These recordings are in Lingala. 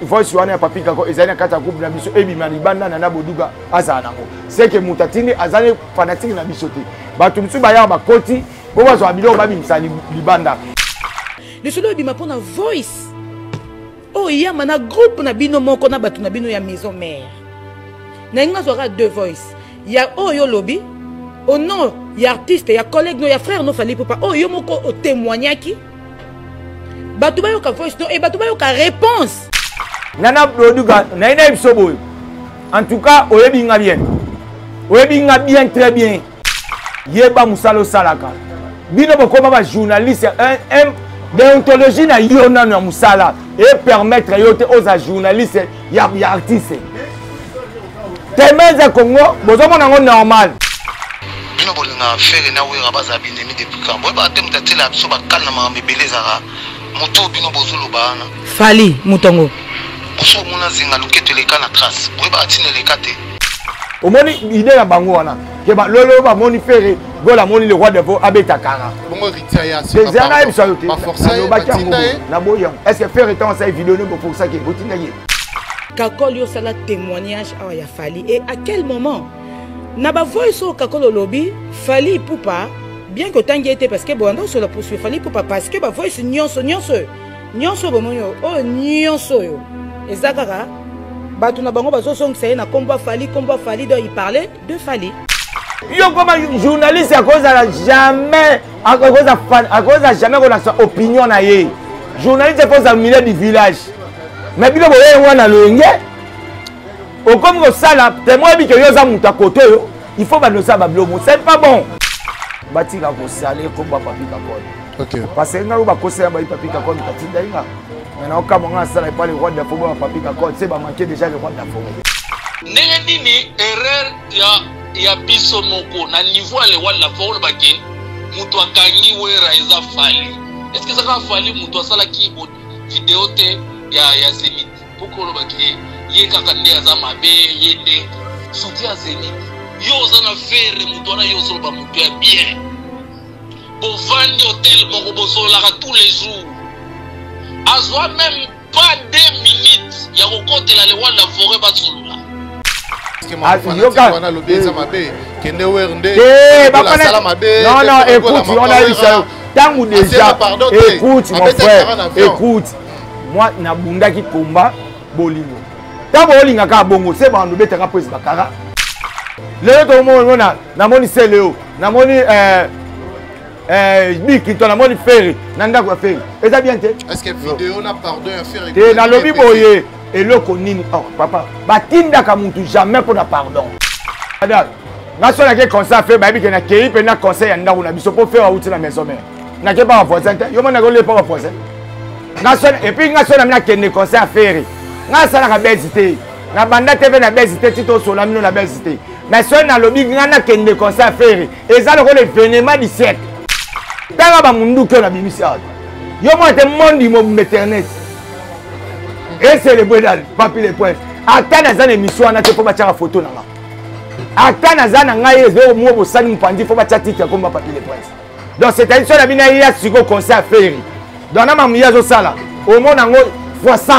voice wana ya papi kako ezali na kata groupe na biso ebima libanda na boduga azala nango c'est que mutatini azali fanatique na biso te bato msu baya bakoti bo bazwa biloko babimisa libanda lisolo ebima pona voice oh yama na groupe na bino moko na bato na bino ya maison mère na nga zwaka deux voice ya oyo lobby au nom ya artiste ya collègue no ya frère no fali papa oyo moko o témoignaki bato bayoka voice no et bato bayoka réponse nana boduga na ina biso boyo en tout cas oyebinga bien très bien yeba musalo salaka bino bokoma ba journaliste un déontologie na yona na musala et permettre yote aux journalistes ya artiste temeza Congo bozomo nango normal bino bolinga fere na wera baza bindemi depuis quand boy ba tem tatela biso ba kalna ma mebelezara moto bino bozolo bana fali mutongo boso mona zinga luketo leka na trace boy ba tine lekate omoni idée ya bango wana ke ba lolo ba moni fere gola moni le roi de veau abeta kara bongo ritaya c'est ça na biso yote na boya est-ce que faire étant ça vidéo ne pour ça que botinga ye kakol yo sala témoignage awa ya fali et à quel moment na ba voice au kakol lobby fali poupa bien que tangi était parce que bon sur la poursuite fali poupa parce que ba voice nyonso bomonyo oh nyonso yo ezakaka bato na bango bazo songisa na combat fali donc il parlait de fali yo comme journaliste à cause jamais qu'on a sa opinion na ye journaliste faut au milieu du village mais bilo boye wana loenge au comme que ça là témoin bi que yo za muta côté yo il faut ba no ça ba blomo c'est pas bon batika ko salé comme ba papi kakol OK parce que nga ba ko ça ba papi kakol katinda inga maintenant quand on ça pas le roi de football ba papi kakol c'est ba manquer déjà le roi de football ndenge nini erreur ya biso moko na niveau le wala football bake mutu akangi wera eza fali est-ce que ça va fali mutu asala ki vidéo te ya Zenith poko lo bake ye kaka ndi aza mabe ye nde soutien Zenith yo zana faire mutu na yo zo ba mutu ya bien pour vendre hôtel moko bosola tous les jours azwa même pas 2 minutes ya kokotela le wala forêt batsulula non, écoute, on a eu ça. Tant ou déjà, écoute, mon frère, écoute. Moi, na bunda qui combat, bolingo. Tant bolinga ka bongo, c'est bon, nous bête ka pose bakara. Le to mo na moni seleo, na moni biki to na moni ferry, nanda kwa ferry. Eza bien te? Est-ce que vidéo na pardon à faire? Te na lobi boye. Et le konini oh papa batinda ka muntu jamais pour la pardon ada national que conseil fait baby que na kei pe na conseil ya ndako na biso pour faire outil la maison mère na ke pas voisin yo mona ko le pas voisin national et puis national na kene conseil à faire nga sala ka bezité na banda tv na bezité tito sola mino na bezité mais so na lobby nga na kene conseil à faire ezalo ko le événement du siècle tanga ba mundu ke na bimisa yo mo te monde mo internet. Et c'est le bredal, papi les points. Attends à une émission, on a fait une photo. Attends à un mot pour ça, nous il faut battre titre comme papi les points. Donc c'est une chose à il y a ce conseil à faire. Donc on a mis au sala. Au monde en haut, fois 100.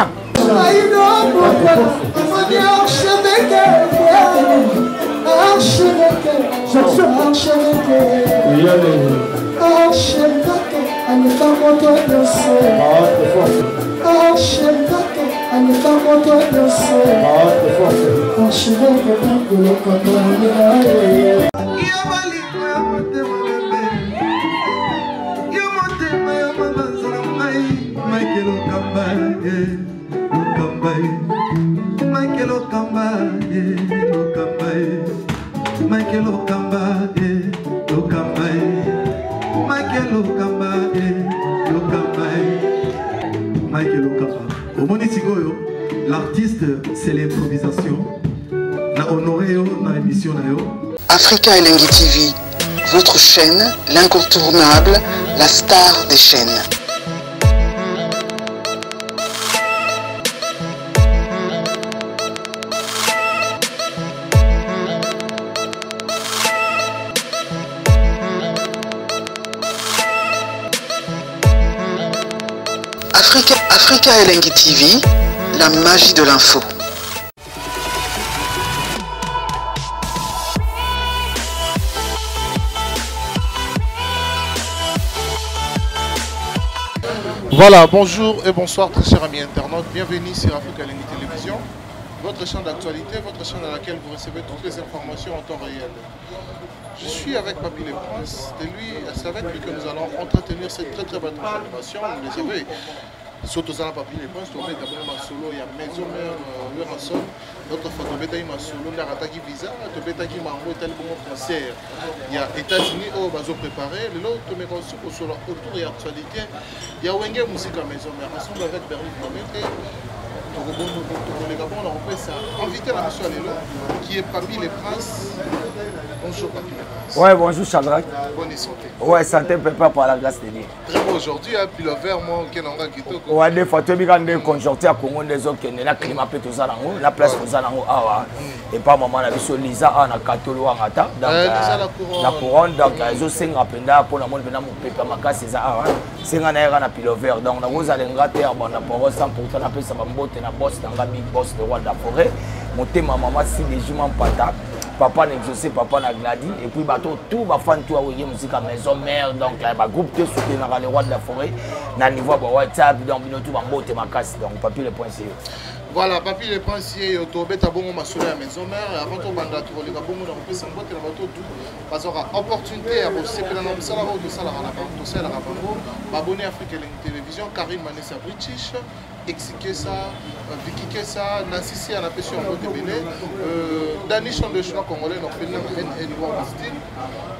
L'artiste, c'est l'improvisation. Na honoré dans l'émission. Africa Elengi TV, votre chaîne, l'incontournable, la star des chaînes. Africa Elengi TV, la magie de l'info. Voilà, bonjour et bonsoir très chers amis internautes, bienvenue sur Africa Lengi Télévision, votre chaîne d'actualité, votre chaîne dans laquelle vous recevez toutes les informations en temps réel. Je suis avec Papy Le Prince, c'est avec lui que nous allons entretenir cette très bonne animation. Vous le savez, surtout ça, Papy Le Prince, on met d'abord ma solo, il y a Maison Mère, Werason, notre fois on met ma solo, on a attaqué visa, on met attaqué Mango, tel bon concert. Il y a États-Unis, oh, bah, ils ont préparé, l'autre, on met sur autour de l'actualité. Il y a Wenge Musique à Maison Mère, ensemble avec Berlin Comete. On a invité la mission à l'élo, qui est Papy Le Prince. Bonjour Papy Le Prince. Ouais, bonjour Shadrach. Bonne santé. Ouais, santé, papa par la grâce de Dieu. Très beau aujourd'hui, puis le verre, moi, qui est en Guito. Ouais, des fois, tu as vu conjoncté à Congo, des autres qui sont là, climat peut tous aller la place aux alango, et pas maman, la mission Lisa, on a Katolo, en Ata, donc la couronne, donc ils ont 5 rapenda pour la monde venir mon pépé, ma casse, c'est ça, c'est un air à pile vert, donc on a allé gratter, on a pour 100%, on a fait ça, on a boss, dans la big boss, le roi de la forêt, monter ma maman, si les juments pata. Papa n'exaucé, papa n'a gladi, et puis bateau tout va faire tout à musique à Maison Mère, donc le groupe te soutient dans les rois de la forêt, dans le niveau de WhatsApp, donc tout va monter ma casse, donc Papy Le Prince. Voilà, Papy Le Prince, il y a un bon moment sur la Maison Mère, avant tout, on a trouvé un bon moment, on peut s'emboîter dans le bateau tout, parce qu'on a opportunité à bosser, puis on a un salaire de salaire à la banque, tout ça, à la banque, abonné à Africa Lengi Télévision, Karim Manessa British, Expliquer ça, Vicky Kessa, Nancy C, on a fait sur un autre Bénin, Dani Chant de Choix Congolais, on fait un niveau en style.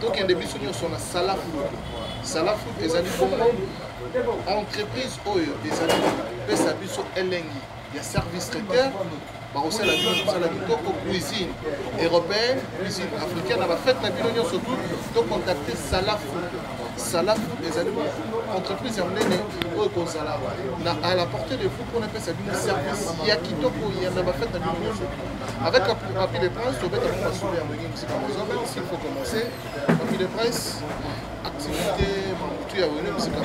Donc, il y a des bisous sur la Salah Food. Salah Food, les amis, entreprise, des amis, les amis sur Elengi. Il y a service traiteur, la cuisine européenne, cuisine africaine, on va faire la bilan surtout, donc contacter Salah Food. Salah Food, les amis, entreprise à la portée de vous qu'on appelle ça du service. Il y a qui il y a fait la bilan avec Papy Le Prince, on va soulever un musique à s'il faut commencer. Papy Le Prince, activité, tout y a une musique à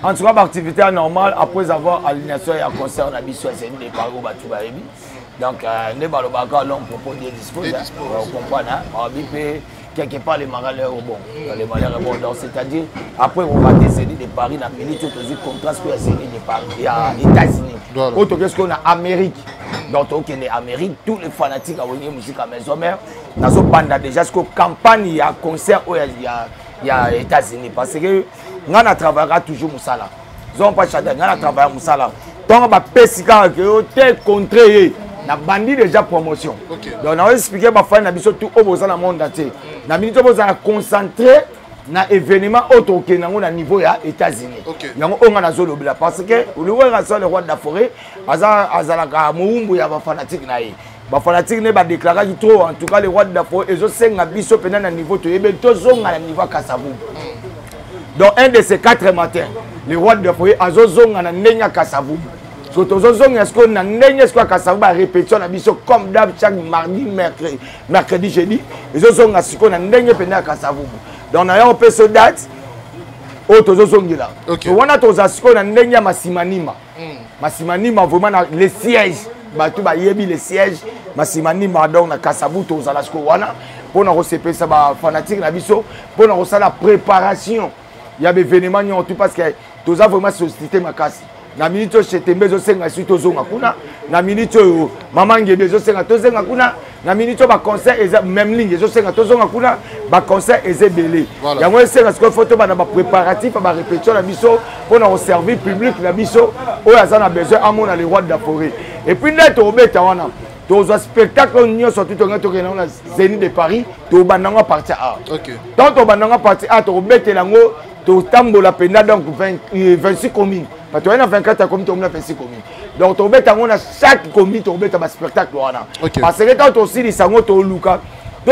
en tout cas, l'activité est normale après avoir alignation et un concert on a mis sur la scène des paris au Batoubaébi. Donc, nous avons l'on propose des dispositions. Vous comprenez, quelque part les malheurs au bon. Les malheurs au bon. C'est-à-dire, après on va décider de Paris, dans le milieu, tout aussi contraste pour la scène des paris. Il y a les États-Unis. Autre qu'est-ce qu'on a Amérique. Donc, on est en Amérique, tous les fanatiques à venir musique à Maison Mère. Dans ce bande déjà, parce que campagne, il y a concert où il y a les États-Unis. Parce que nous travaillons toujours Moussala. Nous n'avons pas changé, nous travaillons Moussala. Donc, on va pescar que tel contré, on a bandit déjà promotion. Donc, on a expliqué que tout au monde entier. Nous avons concentré dans l'événement autre que nous avons au niveau des États-Unis. Nous avons parce que le roi de la forêt, il y a des fanatiques. Les fanatiques ne déclarent trop, en tout cas, les rois de la forêt, ils ont 5 abysses au niveau de niveau Kassavou. Donc, un de ces 4 matins, les rois de la forêt, ils ont Kassavou. Surtout, est-ce qu'on a Kassavou à répétition comme d'hab chaque mardi, mercredi, jeudi, ils ont Kassavou. Donc, on peut se date. Donc, on a tous les Massimanima. Massimanima, vraiment, les sièges. Les sièges, Massimanima, donc, na Kassavou, tous à la Skowana, pour nous recevoir ça, fanatique, pour nous recevoir la préparation. Il y a des événements, tout parce que tous a vraiment sollicité ma casse. Na minute chez Tembezo Senga suite aux Ongakuna, na minute Maman Gebezo Senga Tozengakuna, na minute ba concert et même ligne Gebezo Senga Tozongakuna, ba concert et belé. Il y a moins c'est que photo ba na ba préparatif ba répétition la biso pour nous servir public la biso où il a besoin à mon les rois de la forêt. Et puis net au bête wana. Tous un spectacle nous sorti dans la Zénith de Paris, to bananga partie A. OK. Tant to bananga partie A to bête lango to tambola pena donc 26 communes. Parce que 24 communes, on a 26 communes. Donc, on a chaque commune, on a un spectacle. Parce que quand on dit que on Luka, on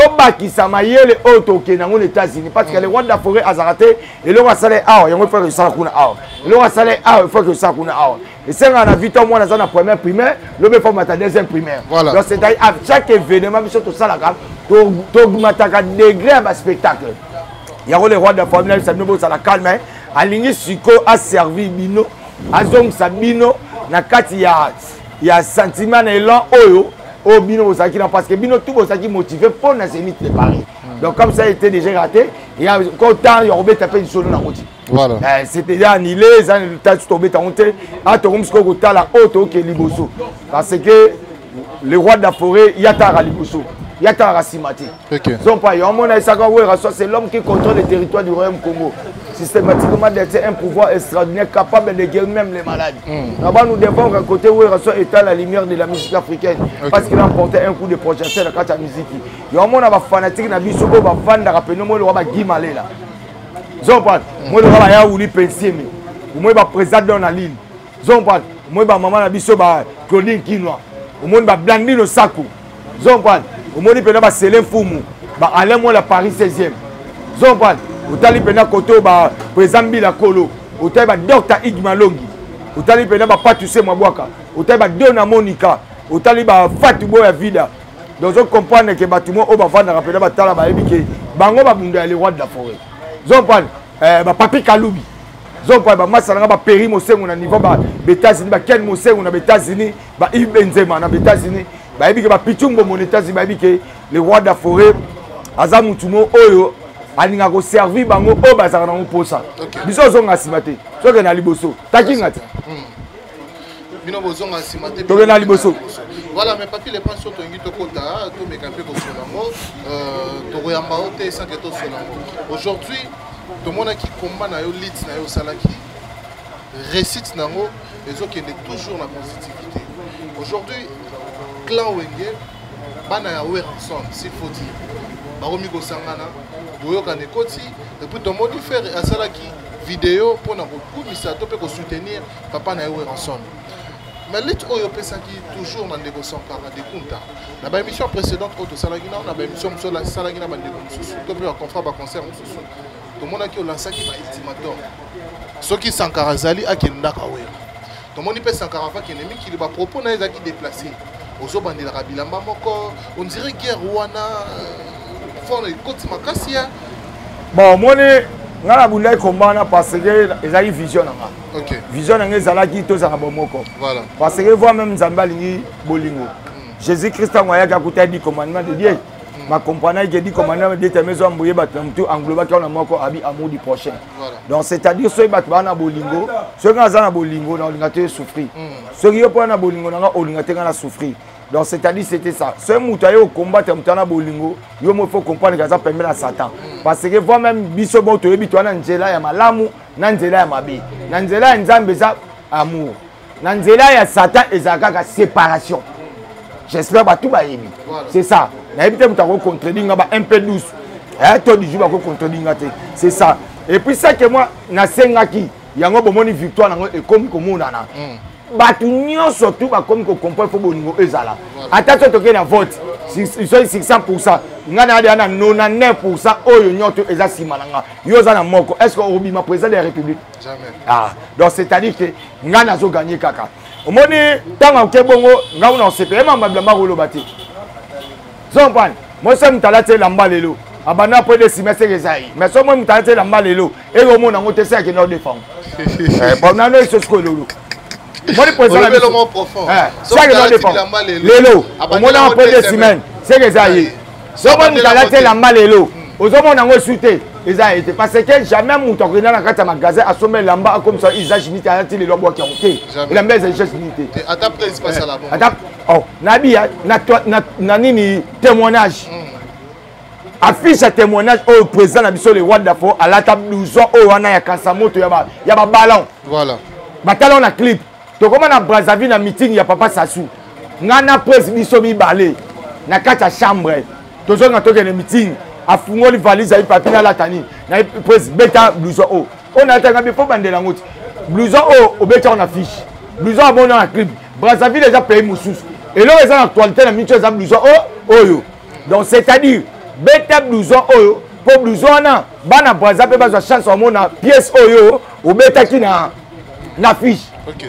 ça les autres qui sont aux États-Unis. Parce que les rois de la forêt ont raté, et leur salaire a, il faut que ça soit leur salaire a, il faut que ça soit et c'est on a vu tout le monde dans la première primaire, le même faut mettre deuxième primaire. Donc, c'est-à-dire à chaque événement, tout ça, tu augmentes le degré à spectacle. Il y a les rois de la forêt, ça nous la calme. Aligné Siko a servi Bino. Azong Sabino, na kati ya sentiment na élan oyo au bino osaki na parce que bino tout osaki motivé pour na Zénith de Paris. Donc comme ça a été déjà raté, il y a autant il y aurait tapé une solo na roti. Voilà. C'était déjà annulé, ça le tas tombé ta honte, à to comme ce ko tala auto que liboso parce que le roi de la forêt Yatara liboso. Yatara Simati. OK. Son pas yo mona isaka wera c'est l'homme qui contrôle le territoire du royaume Congo. Systématiquement d'être un pouvoir extraordinaire capable de guérir même les malades. Là-bas, nous devons raconter où il est à la lumière de la musique africaine. Parce qu'il a emporté un coup de projecteur dans la musique. Il y a un monde fanatique qui a vu ce qu'on va vendre, rappeler nous, le roi Guy Malé là. Zompad, moi le roi Yaouli Pensier, moi le président dans la ligne. Zompad, moi le maman a vu ce Claudine Kinois. Moi le Blandine le Sakou. Zompad, moi le président Célin Foumou. Alain moi la Paris 16e. Zompad. Utali pena koto ba président Bila Kolo, utali ba Dr Igma Longi, utali pena ba Patuse Mwabwaka, utali ba Dona Monica, utali ba Fatou Boya Vida. Donc on comprend que bâtiment au ba vendre rappeler ba tala ba ebike, bango ba bunda les rois de la forêt. Zompane ba Papi Kaloubi. Zompane ba masala ba Péri Mosengo na niveau ba États-Unis ba Ken Mosengo na États-Unis, ba Yves Benzema na États-Unis, ba ebike ba Pichumbo mon États-Unis ba ebike les rois de la forêt. Azamutumo oyo alinga ko servi bango o bazaka na posa biso zonga simate soke na liboso takinga te bino bozonga simate to na liboso voilà mais papi les pensions to ngi to kota to mekampe ko solango to koyamba ote sans que to solango aujourd'hui to mona ki combat na yo lit na yo salaki récite nango ezokende toujours na positivité aujourd'hui clan wenge bana ya Weranson s'il faut dire baromi ko sangana boyokane koti et puis ton modi faire asalaki vidéo pour na kokumisa to pe ko soutenir papa na Weranson mais lit oyo pesaki toujours na ndeko Sankara de Kunta na ba émission précédente auto salaki na ba émission la salaki na ba ndeko mususu to pe ba confrère ba concert mususu to mona ki o lansaki ba ultimatum soki Sankara zali akendaka we to moni pe Sankara va kenemi ki ba propos na ezaki déplacer ozo bandela bilamba moko on dirait guerre wana bon, moi, je voulais combattre parce que j'ai une vision. Okay. Vision est tout ça. Voilà. Parce que moi même Zambali Bolingo. Jésus-Christ a dit commandement de Dieu. Ma compagnie qui dit commandement de Dieu, maison embrouillée, tout engloba qui a amour du prochain. Donc c'est-à-dire ceux qui ont Bolingo, ceux qui ont Bolingo, ont souffrir. Ceux qui ont Bolingo, ont souffrir. Donc c'est-à-dire c'était ça. Ce moutaille au combat temtana bolingo, il faut comprendre que ça permet la Satan. Parce que voi même biso boto yebi to na nzela ya malamu, na nzela ya mabe. Na nzela ya nzambe za amour. Na nzela ya Satan ezaka ka séparation. J'espère ba tout ba yebi. C'est ça. Na yebi te mutako contredire ngaba un peu douce. To du jour ba ko contredire te. C'est ça. Et puis ça que moi na sengaki, yango bomoni victoire nango e comme komona na. Batu nyonso tout ba comme ko comprendre fo bolingo ezala attention to ke na vote ils sont 600% ngana ya na 99% oyo nyoto eza simalanga yo za na moko est-ce que obima président de la république jamais donc c'est-à-dire que ngana zo gagner kaka omoni tanga ke bongo ngau na CPM mabamba ko lobati zompan moi ça mtalate lamba lelo abana après des semestres ezai mais so moi mtalate lamba lelo et au monde ngote ça que no défend bon nano iso sko lolo moi le président le profond ça que no défend lelo on a après des semaines c'est que ça y so moi mtalate lamba lelo ozomo nango shooter eza été parce que jamais mon tourner dans kata magasin a sommer lamba comme ça ils agit à la télé lobo qui ont été la messe est juste unité adapter espace à la bombe adapte oh nabi na nini témoignage affiche témoignage au président na biso le roi d'Afo à la table blouson au wana ya kansamoto ya ba ballon voilà batalon na clip to comment na Brazzaville na meeting ya papa Sassou ngana président biso mi balé na kata chambre to zo na to ke meeting afungoli valise ya papier na latani na président beta blouson o on a tanga befo bandela ngoti blouson o obeta on affiche blouson bon na clip Brazzaville déjà pays mususu et là ils ont actualité na micho za blouson o oyo donc c'est-à-dire beta blouson oyo pour blouson na bana Brazzaville ba chance au mona pièce oyo obeta ki na fiche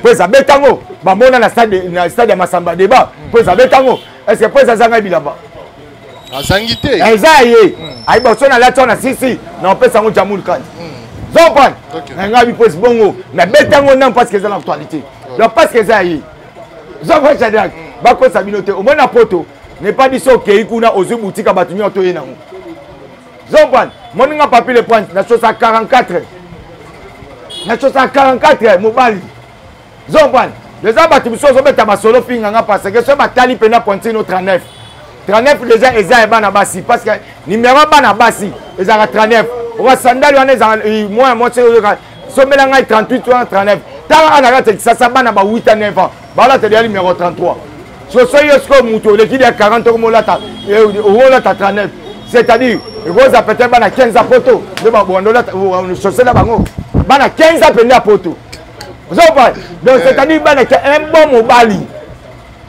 président betango ba mona na stade ya Masamba débat président betango est-ce que président zanga bilamba azangité ezaye ay boso na lato na sisi na pesa ngo jamul kan zopan nga bi pose bongo na betango non parce que c'est l'actualité Donc parce que ça y est. Zomba Shadrach. Bako Sabinote. Au moins na poto. N'est pas dit ça ok. Kuna ozu boutique à batumi otoye na mo. Zomba. Mon nga papi le point. Na chose à 44. Na chose à 44 mobile. Zomba. Les abatumi so zobeta ba solo finga nga parce que so ba tali pena pointino 39. 39 déjà eza bana basi parce que numéro bana basi eza 39. On va sandali on est moins somela ngai 38 ou 39. Tara ana gata ça bana ba 8 à 9 ans. Bala te numéro 33. So so yosko muto le qui de 40 au molata et au molata 39. C'est-à-dire Rosa peut-être bana 15 à poto de ba bondola ou chaussée là bango. Bana 15 à pena poto. Donc c'est-à-dire bana un bon mobali.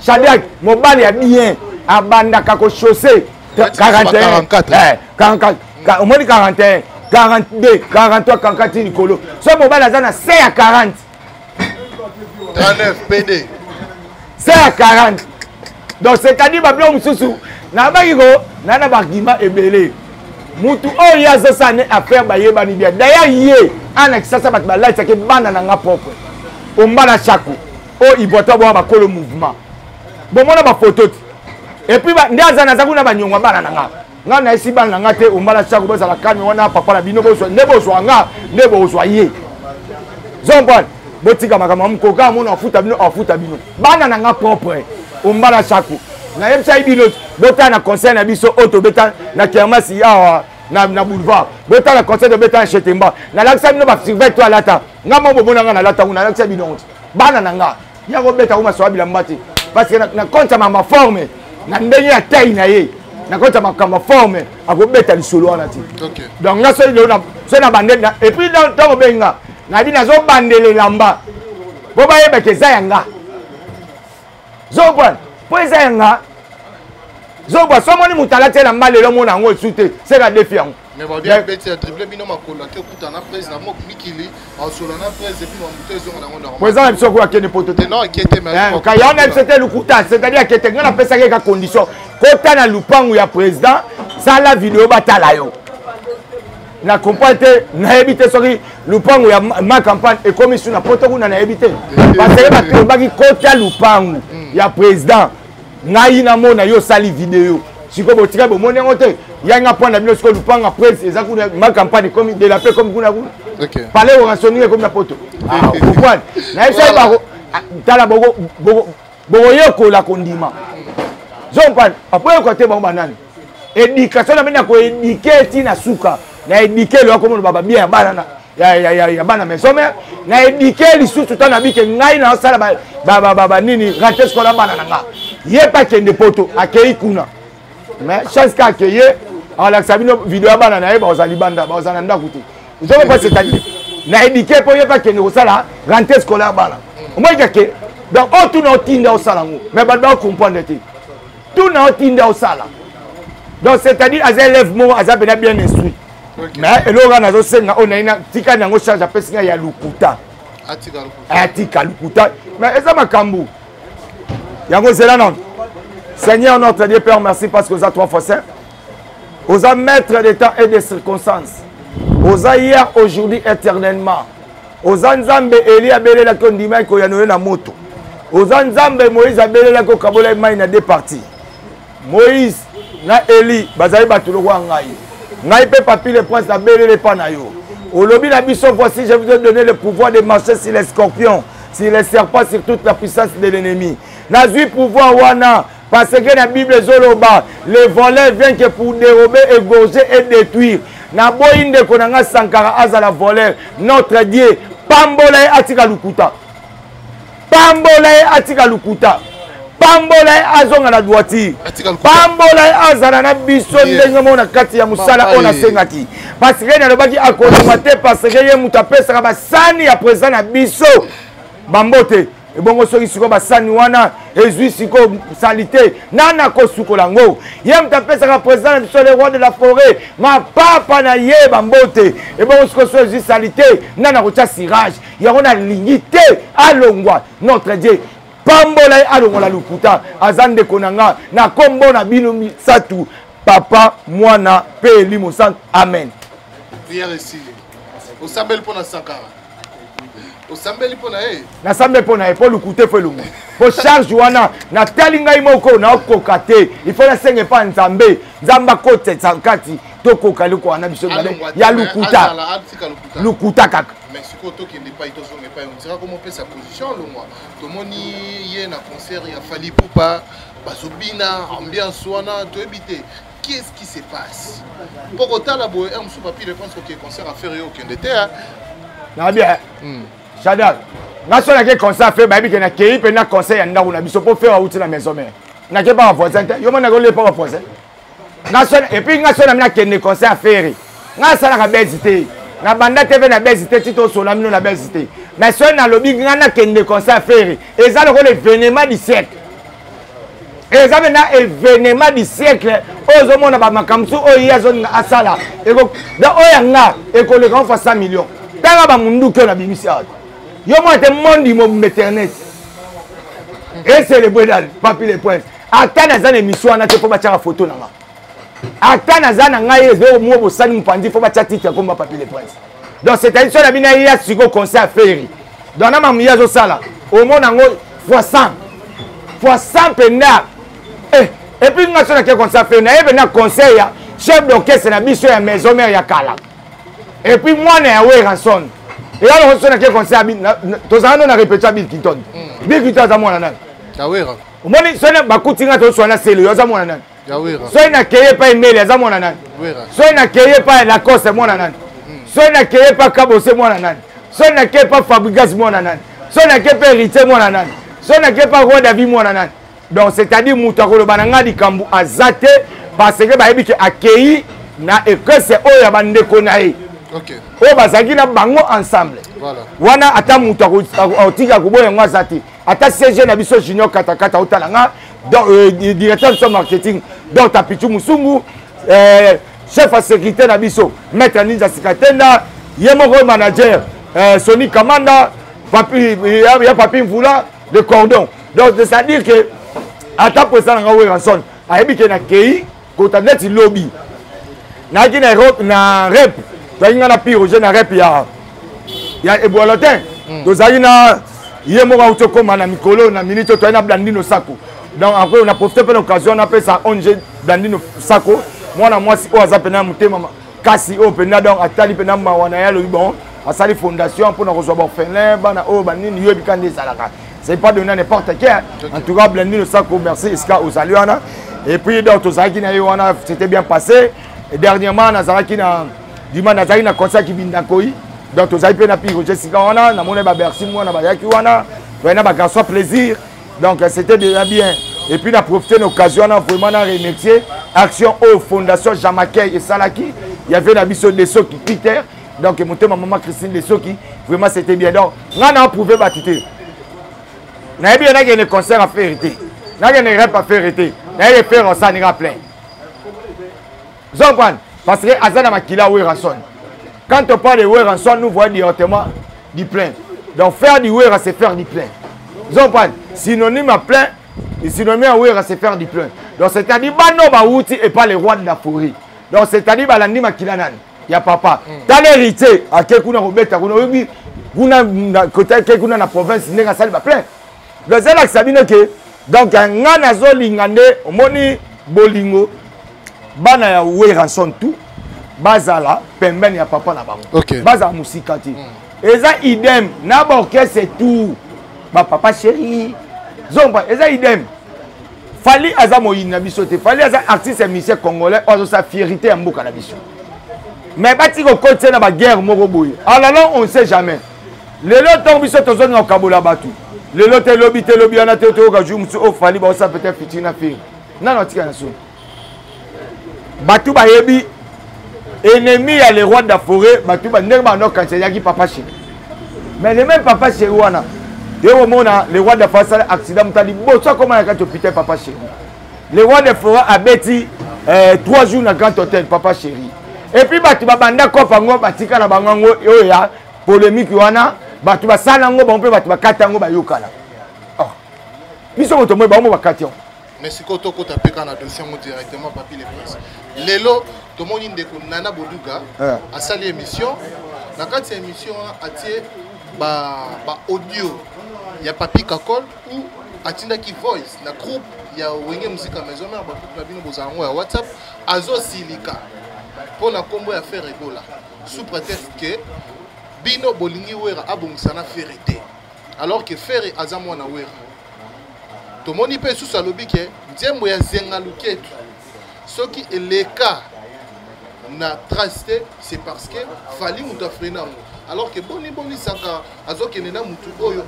Shadrach mobali a bien abanda kako chaussée 41 44 au moins 41 42 43 44 Nicolo so mobali azana c'est à 40 39 PD c'est à 40 donc c'est-à-dire bablo mususu na bakiko nana bakima ebele mutu oyo azosa ne affaire bayeba ni bien d'ailleurs yé ana kisasa bat ba light ke bana na nga propre ombana chaku o ibota bo ba kolo mouvement bon mona ba photo et puis ndaza na zakuna banyongwa bana na nga na esi bana nga te ombala chaku boza la kami wana papa na bino bozo nebo zo nga nebo zo ye zombon botika makama mkoka mona afuta bino bana na nga propre ombala chaku na yemsa ibino bota na conseil na biso auto beta na kermasi awa na boulevard bota na conseil de beta chez Temba na laksa bino ba surveille toi lata nga mo bobona nga na lata na laksa bino bana na nga ya ko beta uma so bila mbati parce que na compte ma forme na ndenge ya taille na ye na compte ma forme akobeta lisolo wana ti donc nga so na bande et puis dans to benga na bi na zo bandele lamba bo ba yeba ke zayanga zobwan po zayanga zobwa so moni mutala te na mbale lo mona ngo sute c'est la défi yango mais va bien beti a dribbler bino makola te kuta na presse na mok mikili en solo na presse et puis mon mutezo na ngo pour exemple so ko akene poto te non inquiété mais quand il y en a c'était le kuta c'est-à-dire que ngana pesa ke ka condition kota na lupangu ya président ça la vidéo batala yo na comprendre na éviter soki lupangu ya ma campagne et comme sur na poto kuna na éviter parce que ba baki kota lupangu ya président ngai na mona yo sali vidéo siko botika bo mona ngote yanga pona bino siko lupanga presse ezaku ma campagne comme de la paix comme kuna OK parler au rationner comme na poto pourquoi na esa ba tala bogo yoko la kondima zompa après côté bon banane éducation na bina ko éduquer ti na suka na éduquer lo comme baba bien bana ya bana maison mère na éduquer lisusu tana bike ngai na sala ba nini rater skola bana nga ye pa kende poto akei kuna mais chance ka akeye ala sabino vidéo bana na ye ba ozali banda ba ozana nda kuti je veux pas c'est-à-dire na éduquer po ye pa kende osala rater skola bana moi que donc on tout na tinda osala ngo mais ba ba comprendre te tout na tinda osala donc c'est-à-dire az élève mo az bien instruit mais elora nazo senga on ina tika nango charge apesinga ya lukuta atika lukuta mais eza makambu yango zela non Seigneur notre Dieu Père merci parce que vous êtes 3 fois saint vous êtes maître des temps et des circonstances vous êtes hier aujourd'hui éternellement vous êtes Nzambe Eli abelela ko ndima ko yanoye na moto vous êtes Nzambe Moïse abelela ko kabola mai na deux parties Moïse na Eli bazali batulo kwa ngai ngai pe papi le prince a belé pas na yo au lobby na biso voici je vous ai donné le pouvoir de marcher sur les scorpions sur les serpents sur toute la puissance de l'ennemi nazui pouvoir wana parce que la Bible zoloba les voleurs viennent que pour dérober égorger et détruire na boinde konanga sankara azala voleur notre Dieu pambola atika lukuta pambola azonga na droiture pambola azana na biso ndenge mona kati ya musala ona sengaki parce que na lobaki akolongwa te parce que ye muta pesa ba sani ya présent na biso bambote ebongo soki siko ba sani wana ezui siko salité nana ko sukolango ye muta pesa ka présent na biso le roi de la forêt ma papa na ye bambote ebongo siko so ezui salité nana ko tia sirage ya ona lingité alongwa notre Dieu pambola alongola lukuta azande konanga na kombo na bino misatu papa mwana pe limo sant amen prière ici au sabel pour na sankara osambeli pona e nasambe pona e po lukute fo lungu po charge wana na talinga imoko na kokate il faut la senge pa nzambe nzamba kote sankati to kokali ko wana biso ya lukuta kaka mais siko to ki ne pas ito zonge pas on dira comment sa position le moi to moni ye na concert ya Fally Ipupa bazobina ambiance wana to ebité qu'est-ce qui se passe pour autant la boy un sous papier je pense que concert à faire yo kende te na bien Chadal, na so na ke concert fait ba bi ke na kei pe na concert ya ndaku na biso po faire outi na maison mère. Na ke pas voisin, yo mona ko le pas voisin. Na so et puis na so na kende concert faire. Na sala ka bezité. Na banda TV na bezité tito so na mino na bezité. Na so na lobby na kende concert faire. Et ça le événement du siècle. Et ça na événement du siècle. Ozo mona ba makamsu o yezo na asala. Et ko da oyanga et ko le grand fa 100 millions. Tanga ba mundu ke na bimisa. Yo moi te monde mon internet. Et c'est le bredal, papi les points. Ata na zana émission na te faut batira photo na nga. Ata na zana nga yezo mo bo sani mpandi faut batira titre comme papi les points. Donc c'est une seule bina ya siko concert faire. Donc na mamu yazo sala. Au monde ngo fois 100. Fois 100 penda. Et puis nga sona ke concert faire na ebe na conseil ya chef d'orchestre na biso ya maison mère ya kala. Et puis moi na we ranson. Et alors on a quel concert tous on a répété Bill Clinton. Bill Clinton za mwana nani? Yawera. Moni sona bakutinga to sona selo za mwana nani? Yawera. Sona keye pa email za mwana nani? Yawera. Sona keye pa Lacoste mwana nani? Sona keye pa Kabose mwana nani? Sona keye pa Fabregas mwana nani? Sona keye pa Héritier mwana nani? Sona keye pa Roi David mwana nani? Donc c'est-à-dire mutako lo bananga di kambu azate parce que ba yebiki akei na et que c'est oya bandeko na ye. OK. O bazaki na bango ensemble. Voilà. Wana ata mutu akotika kuboya ngwa zati. Ata CG na biso junior kata utalanga directeur de son marketing donc Tapichu Musungu chef à sécurité na biso maître Ninja Sikatenda yemoko manager Sony Kamanda papi ya papi Mvula de cordon. Donc c'est-à-dire que ata président nga we ranson ayebi ke na kei kota net lobby. Na ki na rep Zainga na pire je na rep ya ebolotin tozali na yemo ka utoko mana mikolo na minute to na Blandino Sako donc après on a profité de l'occasion on a fait ça onge Blandino Sako mwana mwasi o azapena mutema kasi o pena donc atali pena mawana ya lo bon asali fondation pour na rezoa bon felin bana o banini yo bikande salaka c'est pas donné n'importe qui en tout cas Blandino Sako merci iska osaliana et puis donc tozaki na yo wana c'était bien passé et dernièrement na zalaki na dimanche nazali na concert qui bindakoi donc tozali pe na pire Jessica wana na mona ba Bercy mwana ba yaki wana na ba garçon plaisir donc c'était déjà bien et puis na profiter l'occasion na vraiment na remercier action au fondation Jamakey et Salaki il y avait la biso de Soki Peter donc monter ma maman Christine de Soki vraiment c'était bien donc on a prouvé batité na bien na gagné concert à faire été na gagné rap à faire été na y faire ça n'ira plein Zongwan parce que Azana Makila Weranson. Quand on parle de Weranson, nous voyons directement du plein. Donc faire du Wera, c'est faire du plein. Zompan, synonyme à plein, et synonyme à Wera, c'est faire du plein. Donc c'est-à-dire, Bano Baouti et pas les rois de la forêt. Donc c'est-à-dire, Balandi Makilanan, il y a papa. T'as l'hérité, à Kekuna Robeta, Kekuna na province, il y a salle plein. Donc c'est là que ça veut dire que, donc, un anazo lingande, moni bolingo, bana ya Weranson tout bazala pembeni ya papa na bango okay. Bazala musikati eza idem na ba orchestre tout ba papa chéri zomba eza idem Fally aza moyini na biso te Fally aza artiste musicien congolais ozo sa fierté ya mboka na biso mais bati ko côté na ba guerre moko boye alors on sait jamais lelo ton biso tozo na kabola batu lelo te lobi ana te to ka jumsu o Fally ba ça peut-être fitina fait non tika na so Batouba Yebi, ennemi à les rois de la forêt, Batouba Nermano quand c'est Yaki Papa Chéri. Mais les mêmes Papa Chéri, les rois de la forêt, accident, t'as dit, bon, ça comment il y a hôpital Papa Chéri. Les rois de la forêt a bêti 3 jours dans le grand hôtel Papa Chéri. Et puis Batouba Banda Kopango, Batika na Bangango, et ya polémique, Batouba Salango, Batouba Katango, Bayokala. Oh, ils sont automobiles, Bakation. Mais si tu as un dossier directement, papi les princes. Lelo, tout le monde Nana Boduga a sali émission. Dans cette émission, a tiré audio ya Papi Kakol ou atinda ki voice na groupe ya wenge musique à maison mère ba tout la bino bozango ya WhatsApp azo silika pour la combo ya faire rigola sous prétexte que bino bolingi wera abongisana ferité alors que faire azamo na wera to moni pe sous salobi ke nzembo ya zenga luketu soki eleka na tracé c'est parce que fali muta frena alors que boni saka azoki nena mutu oyo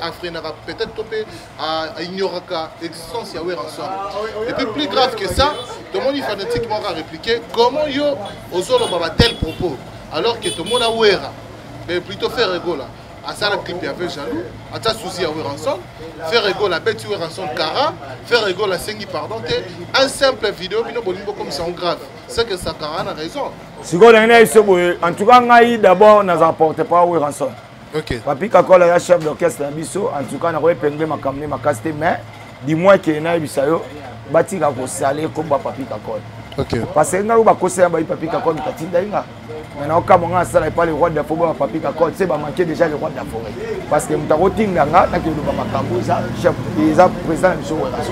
a frena peut-être topé a ignoraka existence ya wera ensemble et puis plus grave que ça tout le monde fanatiquement a répliqué comment yo ozolo baba tel propos alors que tout le monde a wera mais plutôt faire rigola à ça la clip avec jaloux à ta souci à wera ensemble faire rigola bête wera ensemble cara faire rigola sengi pardon un simple vidéo bino bolingo comme ça en grave c'est que ça cara a raison en tout cas d'abord nous apporte pas wera ensemble ok Papi Kakol est chef d'orchestre na biso en tout cas na repengler ma camné ma casté mais dis-moi que na bisayo bati ka ko salé comme Papi Kakol. OK. Parce que nga ba ko sa ba Papi Kakol katinda inga. Maintenant quand on a ça pas le roi de la forêt Papi Kakol c'est ba manquer déjà le roi de la forêt. Parce que mutako tinga nga na ke ba makambo ça chef des président biso wa ça.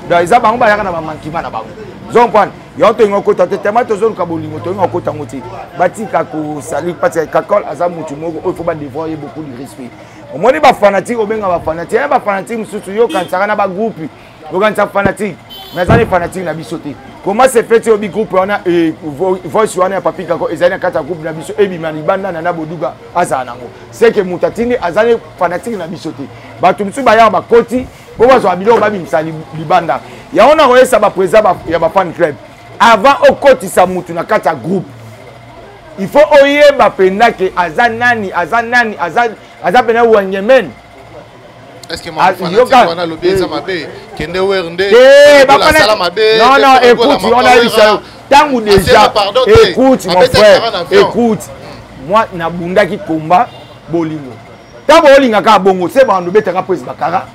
Donc ils a ba ngba ya na ba mankima na ba. Zompane yo to ngoko ta tellement to zone ka bolingo to ngoko ta ngoti. Bati ka ko salé parce que Kakol aza mutu moko il faut pas dévoyer beaucoup de respect. Au moins ba fanatique au benga ba fanatique ba fanatique mususu yo kan saka na ba groupe yo kan sa fanatique mais ça les fanatiques na bisoté comment c'est fait au groupe on a voice on a Papi Kakol ezali na kata groupe na biso e bimani banda na boduga aza nango c'est que mutatini azali fanatique na bisoté ba tumsu ba ya ba koti bo ba zo abilo ba bimsali libanda ya ona ko esa ba président ya ba fan club avant au koti sa mutu na kata groupe il faut oyeba penda que azanani pena wanyemen. Est-ce que ma fanatique a lobby ça mabé kende wernde non non écoute on a eu ça tant ou déjà écoute mon frère écoute moi na bunda ki komba bolingo ta bolinga ka bongo c'est ba ndobe tera prise bakara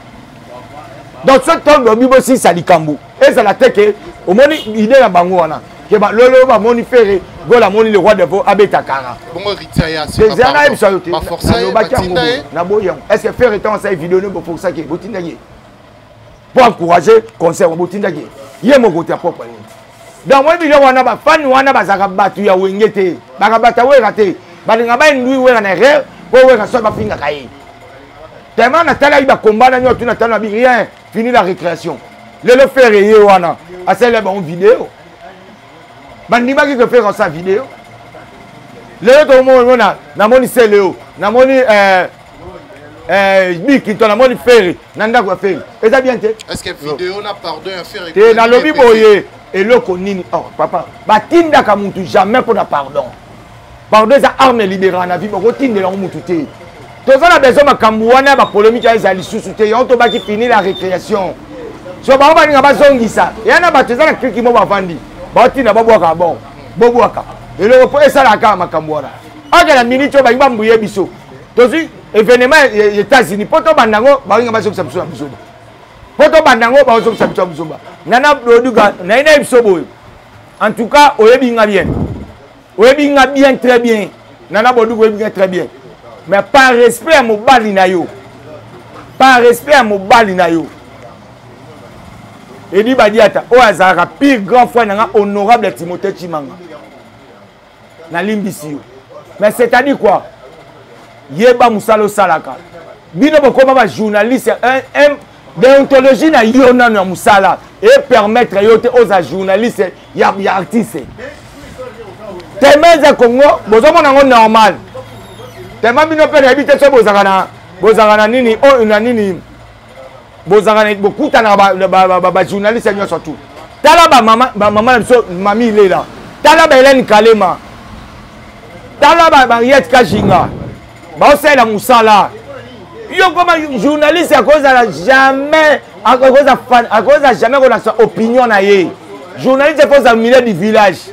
donc ce temps de bibo si salikambo et ça la teke au moni idée na bango wana que ba lolo ba moni ferré gola moni le roi de veau abeta kara bongo ritaya c'est ma force na boyang est-ce que faire étant ça vidéo ne pour ça que botinda ye pour encourager concert botinda ye ye mo côté propre donc moi vidéo wana ba fan wana ba zaka batu ya wengete ba bata we raté ba linga ba ndui we na re po we so ba finga kai tellement na tala iba combat na nyotu na tala bi rien fini la récréation le faire ye wana a celle ba vidéo bandima qui fait sa vidéo le tout le monde na moni seleo na moni biki to na moni ferry nanda ko ferry et ça bien est-ce que vidéo na pardon à faire te na lobi boye eloko nini oh papa batinda ka muntu jamais pour na pardon ça arme libérée na vie ko tindela muntu te to ça na besoin makambu wana ba polémique ya ezali susu te on to ba ki finir la récréation so ba ninga ba zongisa yana ba tezana kiki mo ba vandi batina babwaka bon bobwaka eloko po esalaka makambo wana aka na minute oyo balingi bambuye biso tozwi événement États-Unis po to bandango balinga bazokisa biso na bisoba po to bandango bazokisa biso na bisoba nana loduka naina biso boyo en tout cas oyebinga bien très bien nana boduka oyebinga très bien mais par respect à mobali na yo Edi Badiata, Oazara, pire grand frère, honorable Timothée Chimanga. Na limbisio. Mais c'est-à-dire quoi? Yeba Moussalo Salaka. Bino Bokoma va journaliste, un déontologie na yona na Moussala et permettre yote aux journalistes, ya artistes. Tellement za Congo, bozomo nango normal. Tellement bino pe habiter so bozakana nini, oh na nini. Bozangana beaucoup tana ba journaliste nyo surtout tala ba maman so mami ile là tala ba Hélène Kalema tala ba Mariette Kajinga ba osela musala yo comme journaliste à cause jamais à cause jamais qu'on a sa opinion na ye journaliste faut ça milieu du village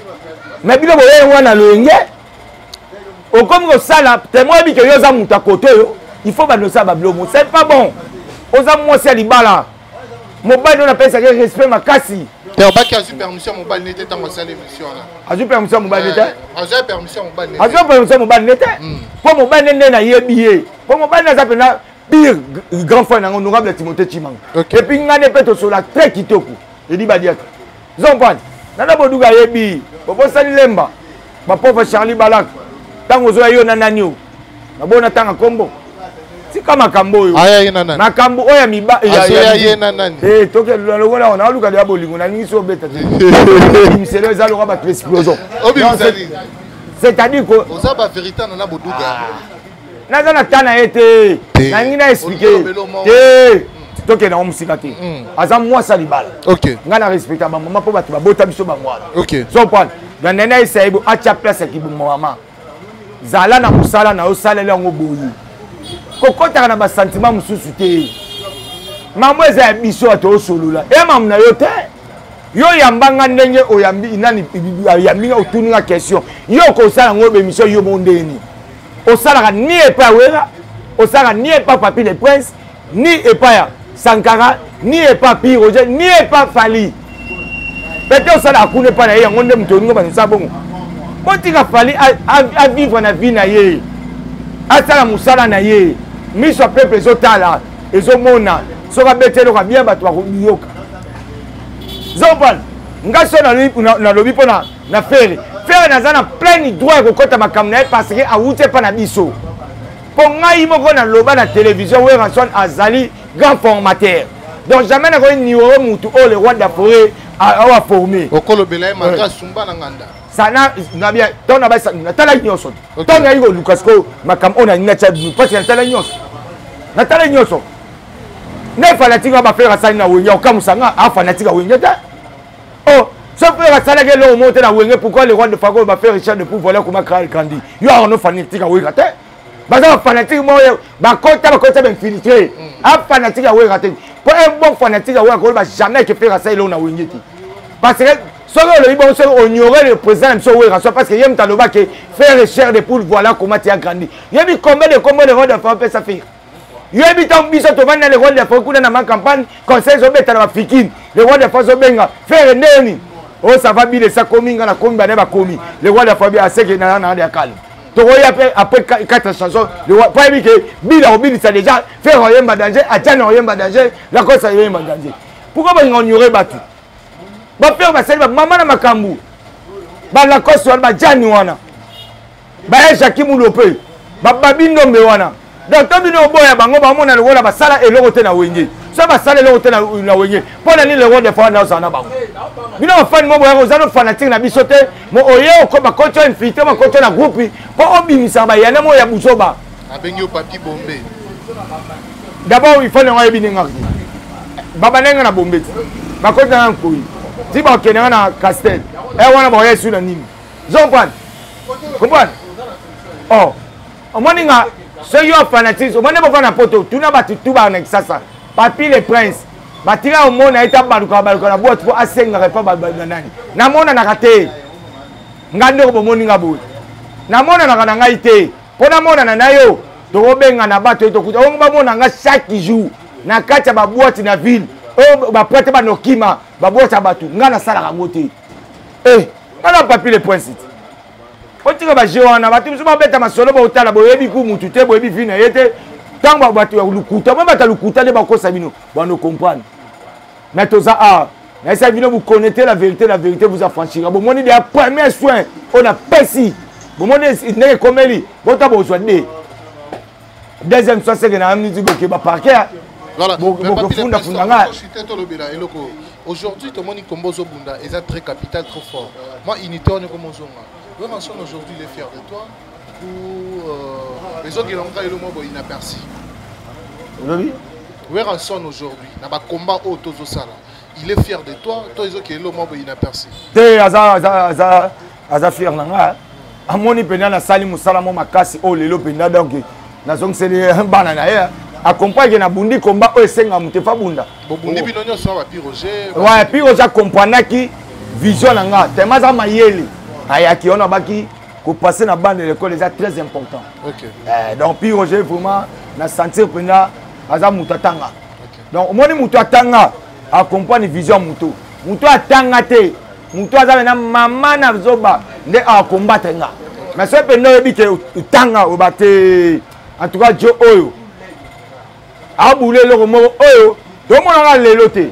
mais bilo boye wana loenge au comme ko sala témoin bi que yo za muta côté yo il faut ba no ça ba blomo c'est pas bon. Oza mwasi alibala mobali on appelle ça respect makasi te obaki azu permission mobali nete tango sala émission là azu permission mobali nete azu permission mobali nete azu permission mobali nete po mobali nene na yebiye Pour mon bana ça pena pire grand frère na honorable Timothée Chimanga. Et puis ngane peto sur la très kitoko. Il dit badia. Zompan. Nana boduga yebi. Bobo sali lemba. Ba pauvre Charlie Balak. Tango zo yo nananyo. Na bona tanga kombo. Si kama kambo yo. Aya yena nani. Makambo oya miba ya yena nani. Toke longola on a luka de bolingo na ningi so beta. Miselo za lo ba explosion. C'est-à-dire que oza ba vérité na boduga. Naza na tana été. Na ngina expliquer. Toke na omusika te. Aza moi salibala. OK. Ngana respecta ba maman po ba bota biso ba ngwana. OK. So point. Na nena isaibo acha place ki bu mama. Zala na musala na osalela ngo boyi. Kokota na ba sentiment mususu te. Mambo eza biso ato solula. E mam na yo te. Yo yambanga ndenge oyambi inani yambi otuninga question. Yo ko sala ngo be mission yo mondeni. Osala ni epa wera, osala ni epa Papi le Prince, ni epa Sankara, ni epa Pi Roger, ni epa Fali. Peut-être osala akune pa na ye ngonde mtoninga banisa bongo. Motika Fali a vivre na vie na ye. Asala musala na ye. Miso peuple ezotala, ezomona, soka betelo ka bien bato bakoyoka. Zopal, ngaso na lobi pona na fere. Faire na zana plein droit ko kota makamna parce que a wuté pa na biso. Pour ngai moko na loba na télévision we ranson azali grand formateur. Donc jamais na ko ni o mutu o le roi de la forêt a formé. Okolo belay manga sumba na nganda. Sana na bien ton na ba na tala nyoso. Ton na yigo Lucas ko makam ona ni na cha parce que na tala nyoso. Na tala nyoso. Ne fanatique ba faire ça na wenya okamusanga a fanatique wenya ta. Oh sauf que la salle est là au monte na wenge pourquoi le roi de Fago va faire Richard de pour voler comme Kral Kandi. Yo a no fanatique à wenge ta. Baza fanatique mo ba kota ben filtré. A fanatique à wenge ta. Pour un bon fanatique à wenge va jamais que faire ça là na wenge ti. Parce que soit le libon soit on ignorait le président so wenge soit parce que yem taloba que faire Richard de pour voilà comment tu as grandi. Yemi combien de roi de Fago peut ça faire. Yemi tant biso to vendre le roi de Fago dans ma campagne conseil zo beta na fikine. Le roi de Fago benga faire neni. Oh ça va bien ça commis na commis ba ba commis le roi de la famille a ce que na de calme to après 4 chansons le roi pas dit que bila obili ça déjà faire rien danger a tana rien danger la cause ça rien danger pourquoi ba ignorer batu ba faire ba sel maman na makambu ba la cause ba jani wana ba Jacques Lope ba babindo mbe wana donc to bino boya bango ba mona le roi ba sala et le na wenge ça va saler le hôtel na wenge pour aller le roi de fois na sana bango bino fan mo boya ozano fanatique na bisote mo oye ko ba kocho invité ma kocho na groupe pour obimisa ba yana mo ya buzoba abengi o Papi Bombe d'abord il faut na yebi ninga baba nenga na Bombe ba kocho na nkoi ti ba kenanga na Castel e wana ba yesu na nini zompan comprendre oh omoninga so yo fanatique omone bo na poto tuna batu tuba na sasa Papi le Prince batira omona eta baluka na boîte pour asenga pas nani na mona na kate ngande ko bomoni ngabo na mona na ngai te pona mona na nayo to benga na bato to kuta on ba mona nga chaque jour na kati ba boîte na ville o ba prête ba nokima ba boîte bato ngana sala kangote ngana Papi le Prince otika ba jewana batu msuma beta masolo ba otala boyebi ku mutu te boyebi vina yete tango batu ya lukuta ba bata lukuta de ba ko sabino ba no comprendre mais toza a mais ça vient vous connaître la vérité vous affranchira bon mon idée premier soin on a pessi bon mon idée comme lui bon ta besoin de deuxième soin c'est que na amni que ba parquet voilà aujourd'hui tout le monde Kombozo Bunda est très capital trop fort moi unité on est comme Zonga le mention aujourd'hui les fiers de toi pour les autres qui l'ont le mot inaperçu oui Weranson aujourd'hui, dans le combat au Tozo Sala, il est fier de toi, toi ils ont qui est l'homme inaperçu. T'es aza fier nanga. Amoni pena na sali musala mo makasi o lelo pena donc na zong c'est les banana ya. Accompagne na bundi combat o esenga mutefa bunda. Bundi binonyo so ba Pi Roger. Ouais, Pi Roger comprendre qui vision nanga. Temaza mayele. Ayaki on a baki ko passer na bande de l'école c'est très important. OK. Donc Pi Roger vraiment na sentir pena aza mutatanga donc omoni mutu atanga accompagne vision mutu atanga te mutu aza na mama na zoba nde a combattre nga mais ce pe no yebi ke utanga obate en tout cas Joe oyo aboulé le moko oyo to mona lelo te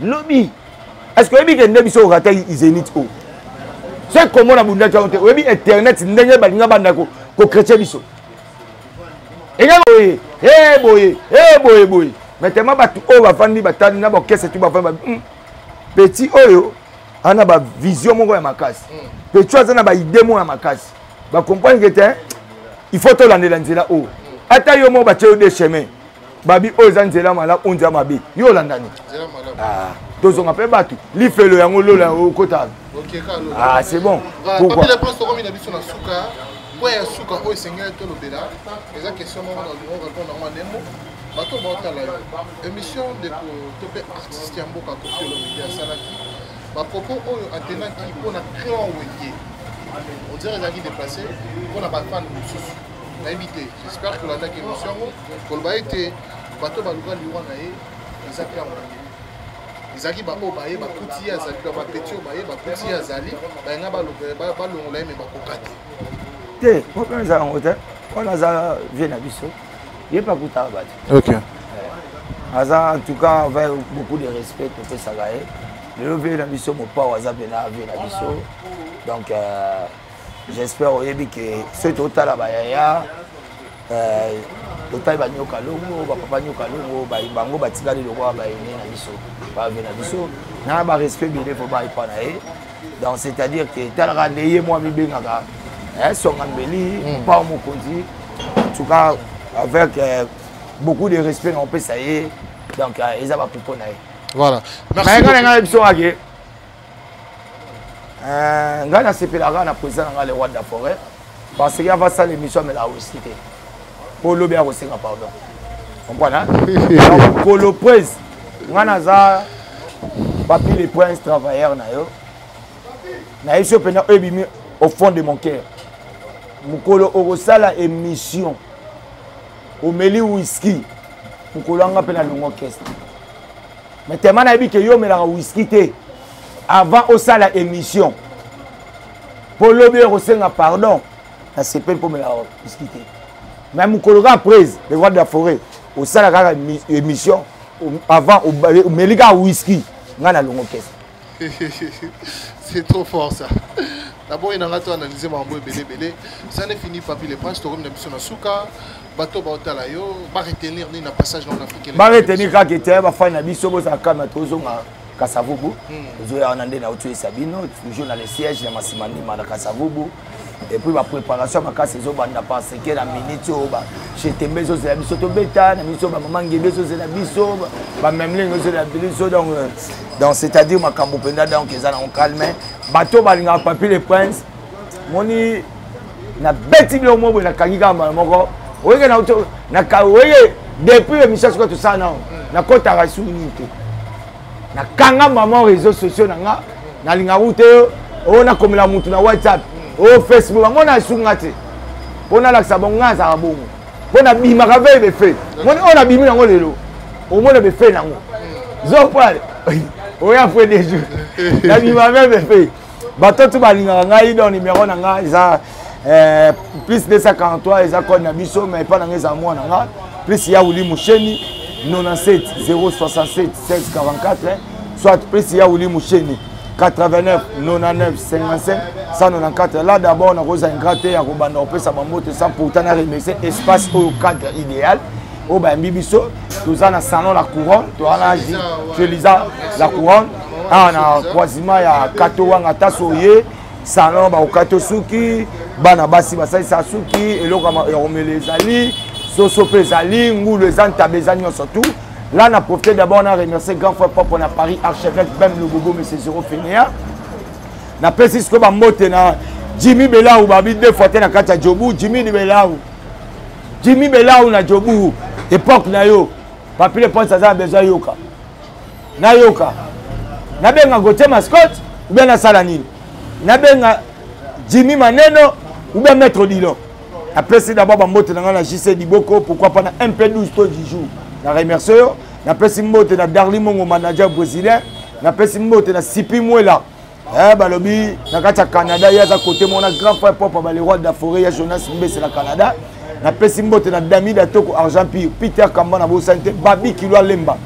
lobi est-ce que oyebi ke nde biso okata Zénith o c'est comment na bunda te oyebi internet ndenge balinga banda ko chrétien biso ega boye maintenant batu o bafandi batani na bokese tu bafandi petit oyo ana ba vision moko ya makasi petit azana ba idée moko ya makasi ba comprendre que il faut to landela nzela o ata yo mo ba tsheo de chemin babi oyo za nzela mala onza mabe yo landani tozonga pe batu lifelo yango lola okota c'est bon pourquoi papi le prince tokomi na biso na suka po ya suka oyo esengeli to lobela eza question moko na répondre yango ndemo bato baotala yo émission de to pe artiste ya mboka kofi olobeli asalaki bapropos oyo atenaki mpona clan weye on dirait ezalaki déplacé mpona bafane mosusu nayebi te j'espère que olandaki émission yango koloba ete bato baluka liwa na ye eza clan weye ezalaki bango baye bakuti ye azali bapeti oyo baye bakuti ye azali bayenga balongola ye me bakoka te problème eza yango te wana aza vie na biso ye pakutaka bato aza en tout cas avec beaucoup de respect topesaka ye lelo vie na biso mopao aza pena vie na biso donc j'espère oyebi ke soki totala bayaya totali banyoka longo bapapa nyoka longo bango batikali lokola bayene na biso bave na biso na barespect bile fo bayepa na ye donc c'est-à-dire que talaka nde ye mwa mibengaka songa mbeli pa mokonzi en tout cas avec beaucoup de respect na opesa ye donc eza bapopo na ye voilà merci nga nga biso ake nga nasepelaka na président na nga le roi de la forêt parce que ava sala émission amela aussi te po lobi akosenga pardon comprendre donc kolo prince nga naza papi le prince travailleur na yo na yeso pena ebimi au fond de mon cœur mukolo okosala émission omeli whisky mukolo anga pena longo orchestre mais tellement nayebi ke yo melaka whisky te avant osala émission po lobi okosenga pardon na sepel po melaka whisky te mais mukolo ka prise le roi de la forêt osala kaka émission avant omelika whisky nga na longo orchestre c'est trop fort ça. D'abord, il y a analysé mon beau belé. Ça n'est fini, papi, les princes, tu as mis na suka, bateau baotalayo, va retenir ni na passage dans l'Afrique. Va retenir quand était, va faire na biso bo sa kama tozo nga Kasavubu. Zo ya onande na otu Sabino, toujours dans le siège de Massimani na Kasavubu. Et puis ma préparation ma casse zo banda parce que la minute ba chez Tembe zo c'est la biso to beta, na biso ba maman ngebe zo c'est la biso, ba même lingo zo la biso donc c'est-à-dire ma kambo penda donc ils ont calme. Bateau balinga papier les princes. Moni na beti le mo na kangika moko. Oye na auto na ka oye depuis l'émission que tout ça non. Na kota rasuni te. Na kanga maman réseaux sociaux na linga route o na komela mutu na WhatsApp. Oh Facebook, on a soungate. On a l'accès à bon gaz à bon. On a bimé avec les faits. On a bimé dans le lot. Au moins les faits dans le. Zopal. On a fait des jours. La bimé avec les faits. Bateau tout balinga ngai dans numéro nanga isa plus de 53 isa code na biso mais pas dans les amours nanga. Plus il y a Ouli Moucheni 97 067 16 44 soit plus il y a Ouli Moucheni 89 99 55 194 là d'abord on a posé un gratte à Robanda on peut ça mamote ça pourtant na remercier espace au cadre idéal au ba mbibiso tout ça na salon la couronne to ana Lisa la couronne ana croisement ya kato wanga tasoye salon ba okato suki bana basi basai sa suki eloko ya omele zali soso pezali ngulu ezanta bezanyo surtout. Là, on a profité d'abord, on a remercié grand frère Pop, on a Paris, archevêque, même le gogo, mais c'est zéro fénéa. On a précisé que Jimmy Belaou, Babi, deux fois, on a Katia Djobou, Jimmy Belaou. Jimmy Belaou, na Djobou, époque, na yo. Papi, le point, ça a besoin de yoka. Na yoka. Na benga Gauthier Mascotte, ou bien na Salanine. Na benga Jimmy Maneno, ou bien Maître Dillon. On a précisé d'abord, on a JC Diboko, pourquoi pas un peu 12 taux du jour. Na remercie na pesi mbote na Darli Mongo manager brésilien na pesi mbote na Sipi Mwela balobi na kati ya Canada ya za côté mon grand frère papa ba le roi de la forêt ya Jonas Mbese na Canada na pesi mbote na Damida Toko Argent Pire Peter Kamba na Bosante Babi Kilwa Lemba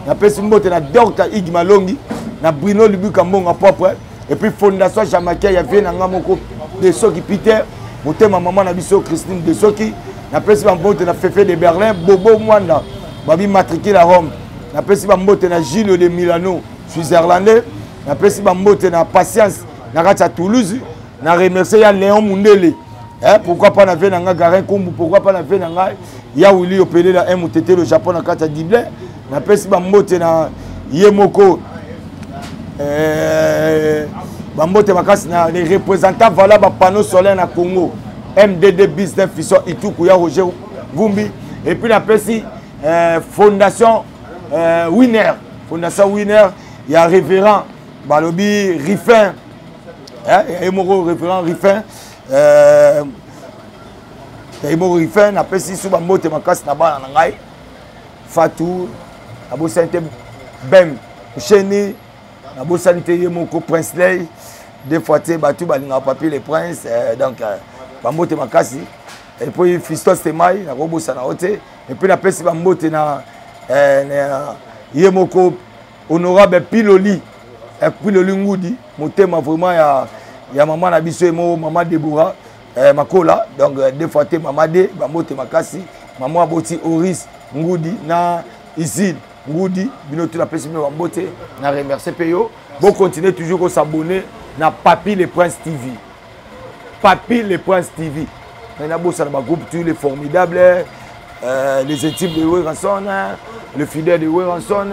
na pesi mbote na Dr Ig Malongi na Bruno Lubuka Mbonga propre et puis fondation Jamakia ya vie na ngamoko de Soki Peter motema maman na biso Christine de Soki na pesi mbote na Fefe de Berlin Bobo Mwanda Babi matricule à Rome na pesi mbote na Gilles de Milano Switzerlandais na pesi mbote na Patience na Racha Toulouse na remercier ya Léon Mundele. Pourquoi pas na vie na Garin Kombu, pourquoi pas na vie na ya Willy Opele la MTT le Japon na Kata Dible na pesi mbote na Yemoko mbote makasi na les représentants voilà ba panneau solaire na Congo MDD Business Fisson Ituku ya Roger Vumbi et puis na pesi fondation Winner il y a révérend Balobi Riffin Emoro révérend Riffin Emoro Riffin na pesi sous mbote makasi na bana na ngai Fatou abo sante Bem Cheni abo sante Yemoko Prince Lay des fois tu batu balinga papier les princes donc mbote makasi et puis Fistos Temai na robo sana hote et puis na pesi mbote na Yemoko honorable Piloli Ngudi motema vraiment ya maman na biso emo maman Deborah Makola donc deux fois te maman de mbote makasi maman aboti Oris Ngudi na Isid Ngudi binoto na pesi mbote na remercier peyo bon continuer toujours à s'abonner na Papi les Princes TV Papi les Princes TV on a bossé dans groupe tous les formidables les intimes de Weranson le fidèle de Weranson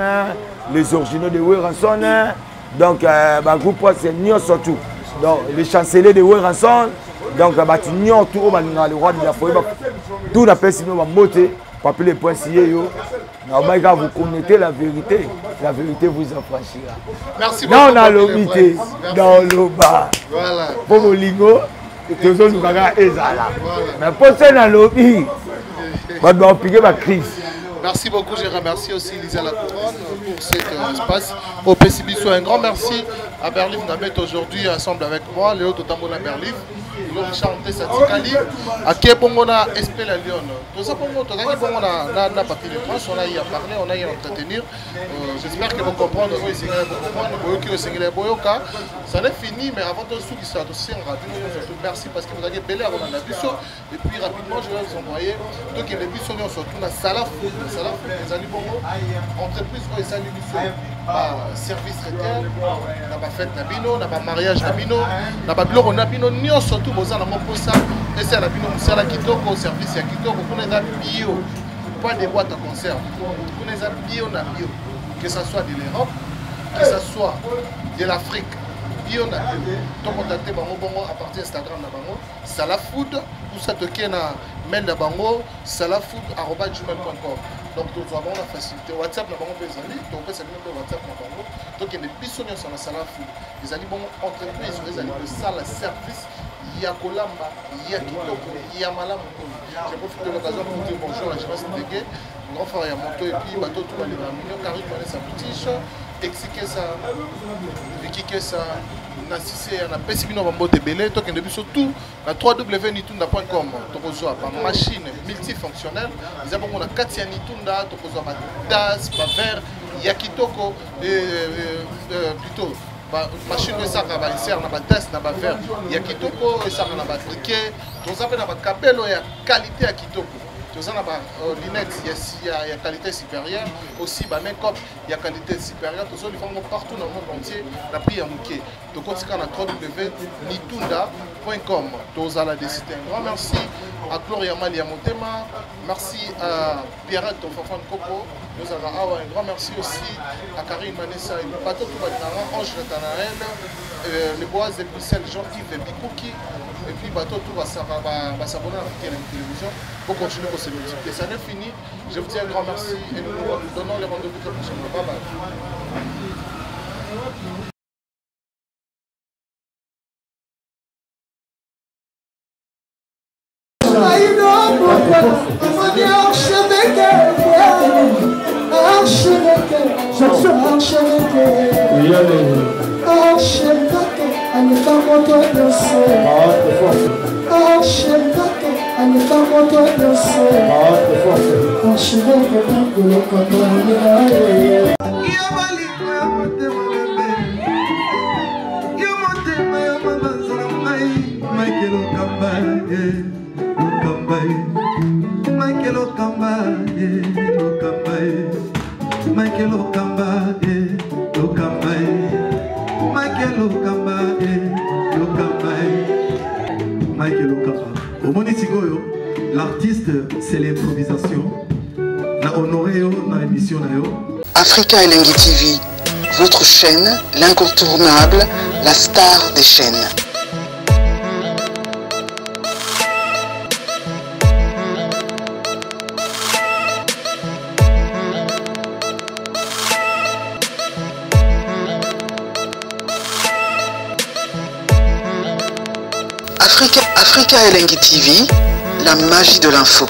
les originaux de Weranson donc groupe c'est Nyon surtout donc les chanceliers de Weranson donc Nyon tout le roi de la forêt tout la personne va monter Papi les Princes yo vous connaissez la vérité vous affranchira. Merci beaucoup. Non, on a l'omité dans le bas. Voilà. Pour le lingo, tout le monde est là. Mais pour ça, on a l'omité. On va piquer ma crise. Merci beaucoup, je remercie aussi Lisa Lacouronne pour cet espace. Au PCBSO, un grand merci à Berlin d'être aujourd'hui ensemble avec moi, Léo Totambola Berlin. Nous chanter Satikali, à Kebongona Espé la Lyon. Tout ça pour nous, tout ça pour nous, on a parti de France, on a y à parler, on a y à entretenir. J'espère qu'ils vont comprendre, ça n'est fini, mais avant tout, ceux qui sont aussi en radio, merci parce que vous avez belé avant la biso. Et puis rapidement, je vais vous envoyer. Donc, les biso sont surtout dans Salaf, les Alibongo, entreprise où ils saluent biso. Service retail, n'a pas fête Nabino, n'a pas mariage Nabino, n'a pas gloire Nabino, ni surtout Bozan n'a pas ça. Et c'est Nabino, c'est la Kitoko, service à Kitoko, vous n'avez bio, pas des boîtes à conserve, vous n'avez bio, que ce soit de l'Europe, que ce soit de l'Afrique, bio, donc contactez Bango Bongo à partir d'Instagram Nabango, Salafood, tout ça te ken à mail Nabango, salafood@gmail.com. Donc nous avons la facilité WhatsApp na bango les amis donc c'est le WhatsApp na bango donc il y a des bisonniers sur la Salafood les amis bon entreprise les amis de salle service ya kolamba ya kitoko ya malamu j'ai profité de l'occasion pour dire bonjour à Gérard Sénégué grand frère ya moto et puis bateau tout les millions Karim Vanessa Boutiche expliquer ça Vicky ça na sisi na pesi bino bambote belé to kende biso tout na www.nitunda.com to kozwa ba machine multifonctionnelle ils avons na kati ya Nitunda to kozwa ba tas ba verre ya kitoko plutôt ba machine ça va insérer na ba tas na ba verre ya kitoko et ça na ba briquet to zape na ba kabelo ya qualité ya kitoko. Tous en avoir lunettes, il y a qualité supérieure, aussi make-up, il y a qualité supérieure, tous les femmes partout dans le monde entier, la prix à Mouké. Donc on se rend à www.nitunda.com. Tous à la décider. Un grand merci à Gloria Malia Montema, merci à Pierrette Fafan Coco, nous avons un grand merci aussi à Karine Manessa et Bateau Toubatinara, Ange Natanaël, les bois et Bruxelles, Jean-Yves Bikouki. Et puis bateau tout va s'abonner à la télévision pour continuer pour se multiplier. Ça n'est fini. Je vous dis un grand merci et nous nous donnons les rendez-vous très prochainement. Bye bye. Archevêque, L'artiste, c'est l'improvisation. La honoré dans l'émission. Africa Elengi TV, votre chaîne, l'incontournable, la star des chaînes. Africa Elengi TV, la magie de l'info.